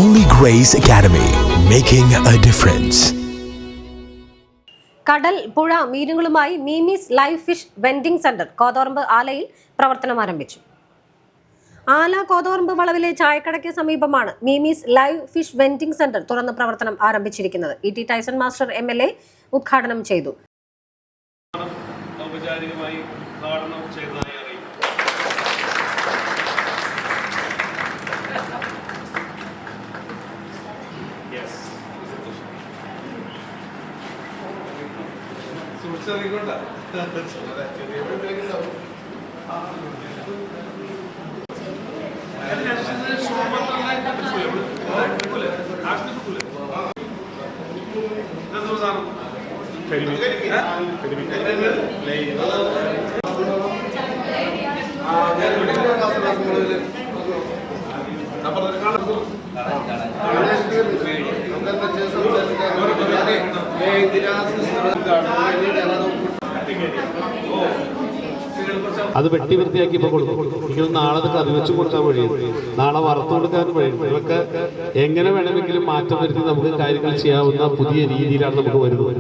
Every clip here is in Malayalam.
Holy Grace Academy, making a difference. കടൽ പുഴ മീനുകളുമായി മീമീസ് ലൈവ് ഫിഷ് വെൻഡിംഗ് സെന്റർ കോതോറമ്പ് ആലയിൽ പ്രവർത്തനം ആരംഭിച്ചു. ആല കോതോറമ്പ് വളവിലെ ചായക്കടയ്ക്ക് സമീപമാണ് മീമീസ് ലൈവ് ഫിഷ് വെൻഡിംഗ് സെന്റർ തുറന്ന് പ്രവർത്തനം ആരംഭിച്ചിരിക്കുന്നത്. E T Tyson master MLA ഉദ്ഘാടനം ചെയ്തു. അത് വെട്ടി വൃത്തിയാക്കി ഇപ്പോൾ കൊടുക്കും. എനിക്ക് നാളെ അത് കറി വെച്ച് കൊടുക്കാൻ വഴിയും, നാളെ വറുത്തു കൊടുക്കാൻ വഴിയും. ഇതൊക്കെ എങ്ങനെ വേണമെങ്കിലും മാറ്റം വരുത്തി നമുക്ക് കാര്യങ്ങൾ ചെയ്യാവുന്ന പുതിയ രീതിയിലാണ് നമുക്ക് വരുന്നത്.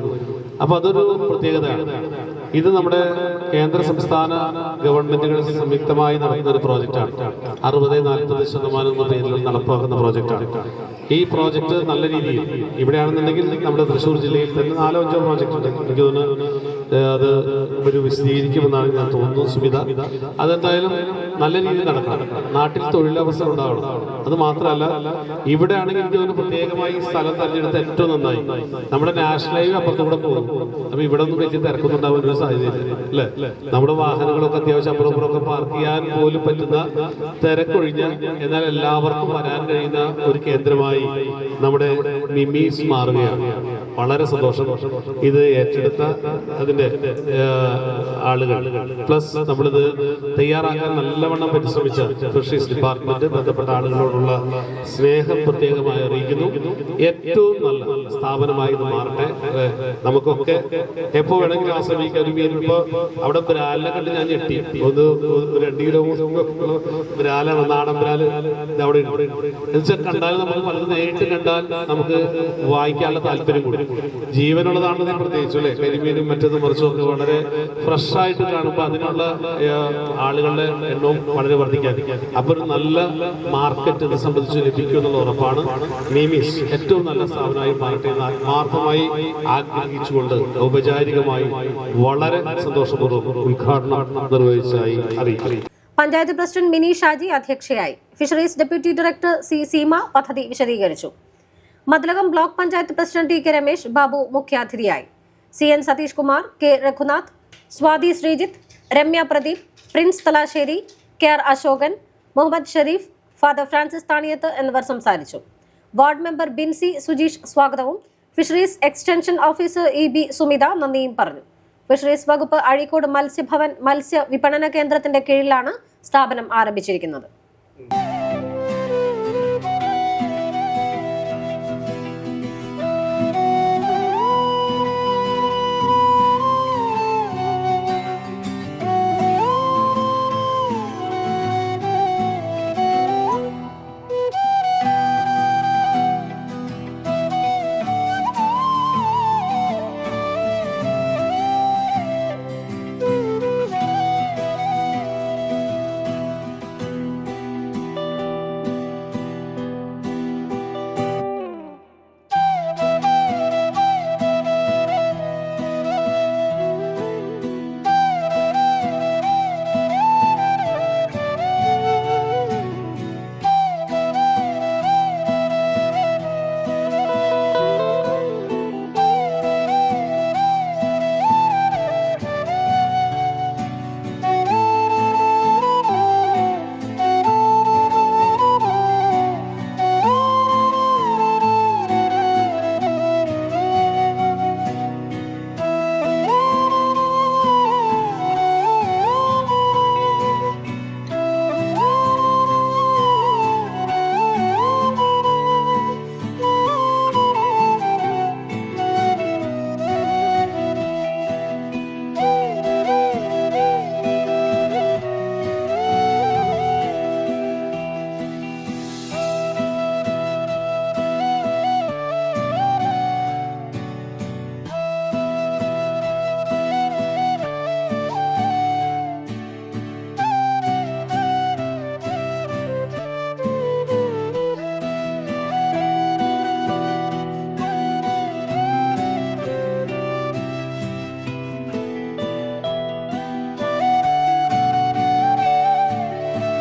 അപ്പോൾ അതൊരു പ്രത്യേകതയാണ്. ഇത് നമ്മുടെ കേന്ദ്ര സംസ്ഥാന ഗവൺമെന്റുകൾ സംയുക്തമായി നടത്തുന്ന ഒരു പ്രോജക്റ്റാണ്. 60-40% എന്ന പേരിൽ നടപ്പാക്കുന്ന പ്രോജക്റ്റാണ്. ഈ പ്രോജക്റ്റ് നല്ല രീതിയിൽ ഇവിടെയാണെന്നുണ്ടെങ്കിൽ നമ്മുടെ തൃശ്ശൂർ ജില്ലയിൽ തന്നെ 4-5 പ്രോജക്റ്റ് ഉണ്ട്. എനിക്ക് തോന്നുന്നു അത് ഒരു വിശദീകരിക്കുമെന്നാണ് ഞാൻ തോന്നുന്നു. സുമിത, അതെന്തായാലും നല്ല രീതിയിൽ നടക്കണം. നാട്ടിൽ തൊഴിലവസരം ഉണ്ടാവണം. അത് മാത്രമല്ല, ഇവിടെ ആണെങ്കിൽ എനിക്ക് തോന്നുന്നു പ്രത്യേകമായി സ്ഥലം തെരഞ്ഞെടുത്ത് ഏറ്റവും നന്നായി. നമ്മുടെ നാഷണൽ ഹൈവേ അപ്പുറത്തുകൂടെ പോകും. അപ്പൊ ഇവിടെ ഒന്നും വലിയ തിരക്കൊന്നുണ്ടാവാൻ ഒരു സാധ്യത അല്ലേ? നമ്മുടെ വാഹനങ്ങളൊക്കെ അത്യാവശ്യം അപ്പുറപ്പുറമൊക്കെ പാർക്ക് ചെയ്യാൻ പോലും പറ്റുന്ന തിരക്കൊഴിഞ്ഞ, എന്നാൽ എല്ലാവർക്കും വരാൻ കഴിയുന്ന ഒരു കേന്ദ്രമായി നമ്മുടെ മിമീസ് മാറുകയാണ്. വളരെ സന്തോഷം. ഇത് ഏറ്റെടുത്ത അതിന്റെ ആളുകൾ പ്ലസ് നമ്മളിത് തയ്യാറാക്കാൻ നല്ലവണ്ണം പരിശ്രമിച്ച ഫിഷറീസ് ഡിപ്പാർട്ട്മെന്റ് ബന്ധപ്പെട്ട ആളുകളോടുള്ള സ്നേഹം പ്രത്യേകമായി അറിയിക്കുന്നു. ഏറ്റവും നല്ല സ്ഥാപനമായി ഇത് മാറട്ടെ. നമുക്കൊക്കെ എപ്പോ വേണമെങ്കിലും ആശ്രമിക്കാൻ ഒരു മീൻ. ഇപ്പൊ അവിടെ ബ്രാലിനെ കണ്ട് ഞാൻ ഞെട്ടി. 2 കിലോ ബ്രാലാണ്, നാടൻ ബ്രാല് അവിടെ എന്നുവെച്ചാൽ കണ്ടാൽ നമുക്ക് പലതും നേരിട്ട് കണ്ടാൽ നമുക്ക് വാങ്ങിക്കാനുള്ള താല്പര്യം കൂടി. ജീവനുള്ളതാണെന്ന് പ്രത്യേകിച്ചു അല്ലെ? കരിമീനും മറ്റതും മറിച്ചും ഒക്കെ വളരെ ഫ്രഷ് ആയിട്ട് കാണുമ്പോൾ അതിനുള്ള ആളുകളുടെ എണ്ണവും വളരെ വർദ്ധിക്കാൻ. അപ്പൊ ഒരു നല്ല മാർക്കറ്റ് ഇത് സംബന്ധിച്ച് ലഭിക്കും എന്നുള്ള ഉറപ്പാണ്. മീമീസ് ഏറ്റവും നല്ല സ്ഥാപനമായി മാറട്ടെ എന്ന് ആത്മാർത്ഥമായി ആഗ്രഹിച്ചുകൊണ്ട് ഔപചാരികമായി വളരെ സന്തോഷപൂർവ്വം ഉദ്ഘാടനം നിർവഹിച്ചതായി അറിയിക്കും. പഞ്ചായത്ത് പ്രസിഡന്റ് മിനി ഷാജി അധ്യക്ഷയായി. Fisheries deputy director C. Seema പദ്ധതി വിശദീകരിച്ചു. Mathilakam block panchayat president T. K. Ramesh Babu മുഖ്യാതിഥിയായി. CN Satheesh Kumar, K. Raghunath, Swathi Sreejith, Ramya Pradeep, Prince Thalassery, KR Ashokan, Muhammad Sherif, Father Francis Thaniyath എന്നിവർ സംസാരിച്ചു. വാർഡ് മെമ്പർ ബിൻസി സുജീഷ് സ്വാഗതവും fisheries extension officer EB Sumitha നന്ദിയും പറഞ്ഞു. ഫിഷറീസ് വകുപ്പ് അഴീക്കോട് മത്സ്യഭവൻ മത്സ്യ വിപണന കേന്ദ്രത്തിന്റെ കീഴിലാണ് സ്ഥാപനം ആരംഭിച്ചിരിക്കുന്നത്.